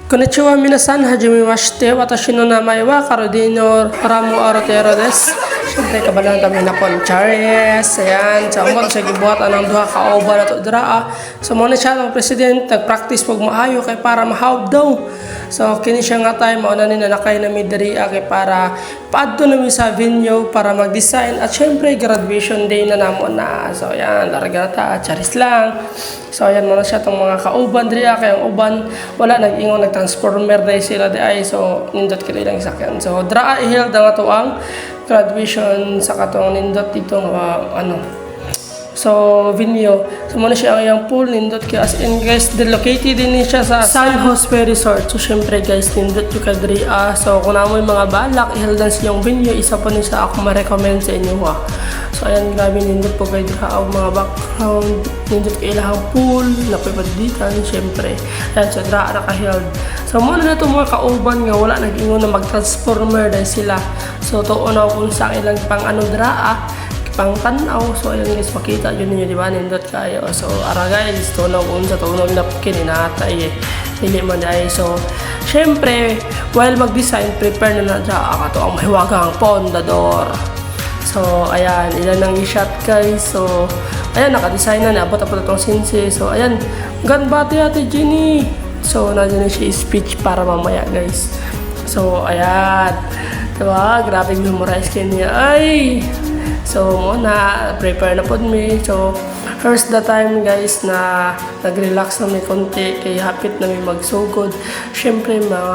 Konnichiwa minasan, hajime mashite, watashi no namae wa Karodino Ramo Arotero desu. Siyempre, kabalan kami na Conchares. Ayan, sa umot siya gibuhat anang duha ka-oba na to draa. So, muna siya ng president, nag-practice pag maayo kay para mahawd daw. So, kini siya nga tayo, mauna ni nanakay na midariya kay para paadto namin sa venue para mag-design. At syempre, graduation day na namon na. So, ayan, larga na ta, charis lang. So, ayan muna siya itong mga kauban diriya. Kaya ang uban, wala, nag-ingon, nag-transformer day sila di ay. So, nindot kila ilang isakyan. So, draa ihil na nga to ang graduation sa katong nindot dito so venue. So muna siya ang iyang pool nindot kaya as in guys, located din siya sa San Jose Resort. So syempre guys, nindot yung kadria. So kung naman mga balak ihaldan sa iyong venue, isa po ni sa ako ma-recommend sa inyo ha. So ayan, grabe nindot po kayo dira ang mga background, nindot kayo ilahang pool na pipaditan syempre. Ayan, so dira nakaheld. So muna na itong mga kauban nga wala nag-ingon na mag-transformer dahil sila. So to unaw kung sa ilang pang draa pang tanaw. So ayun guys, makita yun ninyo diba, nindot kayo. So ara guys, tunaw unsa tunaw na kininatay dili man ay. So syempre while mag-design, prepare na dra ato ang mahiwagang pondador. So ayan, ilan ang i-shot guys. So ayan, naka-design na, naabot-abot itong sinsi. So ayan, ganbati ate Jenny. So nandiyan na siya speech para mamaya guys. So ayan, diba, grabe memorize kayo niya ay. So muna, prepare na po me. So first the time guys na nag-relax na may konti kaya hapit na may magsugod. Syempre mga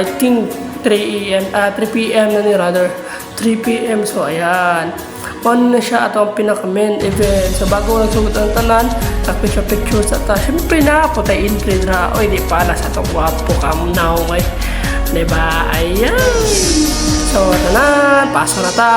I think 3 p.m. na ni rather 3 p.m. So ayan, paano na siya atong pinaka-main event. So bago nagsugod ang tanan, nag-picture sa ta. Syempre na po tayo entry na. Oy, di pala sa itong wapo ka muna okay. Diba? Ayan. So tanan, paso na ta.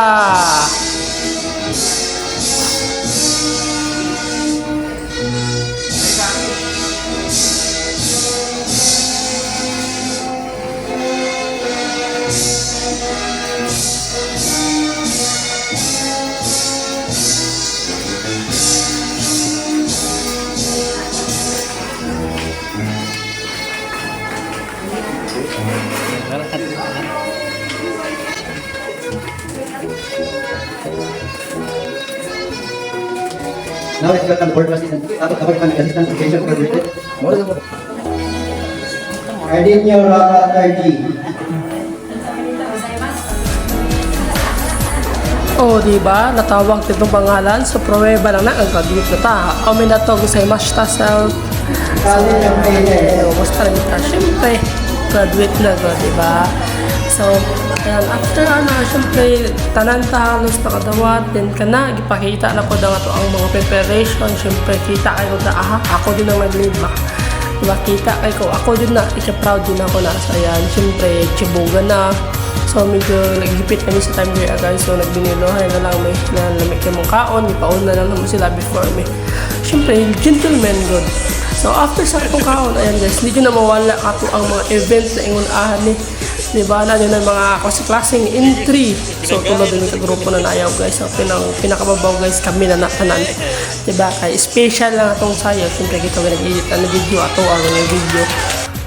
Now let's welcome board president. Kapag assistant education coordinator. Ardinio Rara Tarji. Oh, diba? Natawag itong pangalan. So, pruweba lang na ang graduate na ta. Omen na to, gusaymashita self. So, basta rin ta. Siyempre, graduate na to, diba? So, ayan, after siyempre, tanan ta halos nakadawat, then ka na, ipakita na po na ito ang mga preparation. Siyempre, kita kayo na, ako din ang nag-lead ba? Diba, kita kayo, ako din na, proud din ako na. So, ayan, siyempre, chibugan na. So, medyo naghipit kami sa time here, guys. So, nagbinilohan na lang may nalamig kayo mong kaon, ipaon na lang naman sila before me. Siyempre, gentleman good. So, after sa itong kaon, ayan guys, hindi nyo na mawala ato ang mga event na ingunahan ni. Diba na yun ang mga klaseng entry. So tulad din sa grupo na naayaw guys. So pinakababaw guys kami na natanan. Diba kaya special lang atong sayo. Siyempre kita nag-edit na video ato ang video.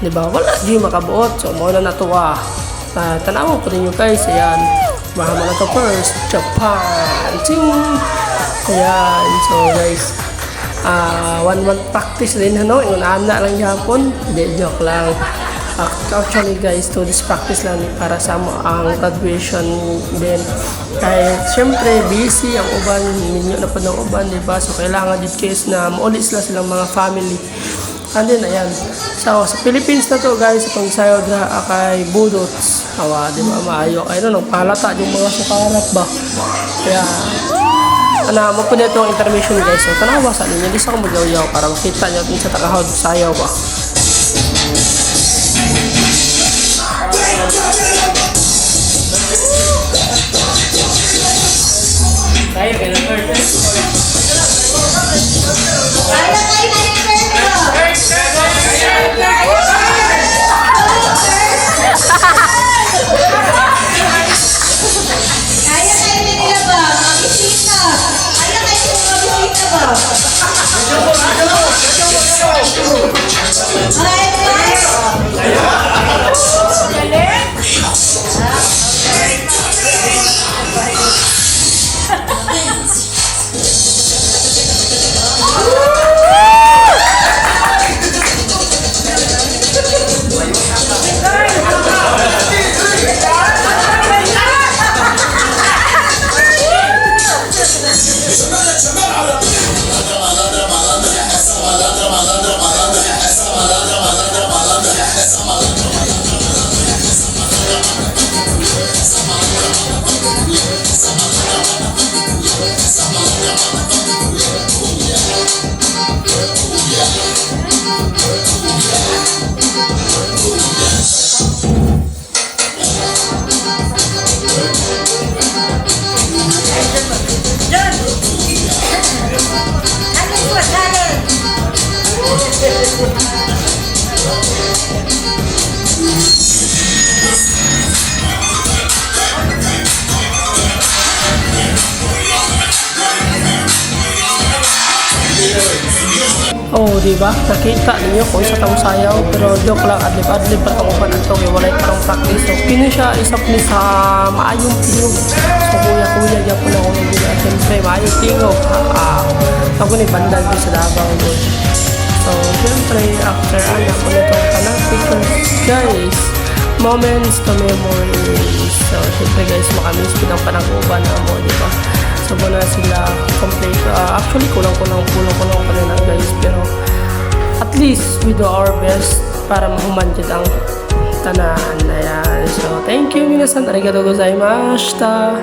Diba wala di makabuot. So muna na to tanawa po rin nyo guys. Ayan. Mahama na to first. Japan. Ting. Ayan. So guys. 1 month practice din ingunahan na lang Japon. Hindi, joke lang. Actually guys, to this practice lang para sa mo ang graduation din. Kahit syempre busy ang uban, ninyo na po ng uban, diba? So kailangan dito guys na maulis lang silang mga family. And then ayan, so sa Philippines na to guys, itong sayo dra kay Budots. Awa, diba? Maayo kayo no, nagpalata yung mga sukarat ba? Kaya mo po dito ang intermission guys. So tanawa sa ninyo, di sa ako magyaw-yaw para makita nyo sa takahod sayaw ba? Tayo kayo na first. Kaya kayo Oh, di ba? Nakita ninyo kung sa tong sayaw, pero joke lang, adlib-adlib pa tong upan ato, walay parang practice. So, pino siya, isa po ni sa maayong tingog. So, kuya-kuya, dyan po na kung hindi na, siyempre, maayong tingog. Ako ni bandal din sa Davao doon. So, siyempre, after anak ko nitong tanang pictures, guys, moments to memories. So, siyempre guys, makamiss ko ng panag-uban na mo, di ba? So, muna sila complete. Actually, kulang-kulang pa rin lang guys. Pero, at least, we do our best para mahumanjid ang tanan. Ayan. So, thank you, minasan. Arigatou gozaimashita.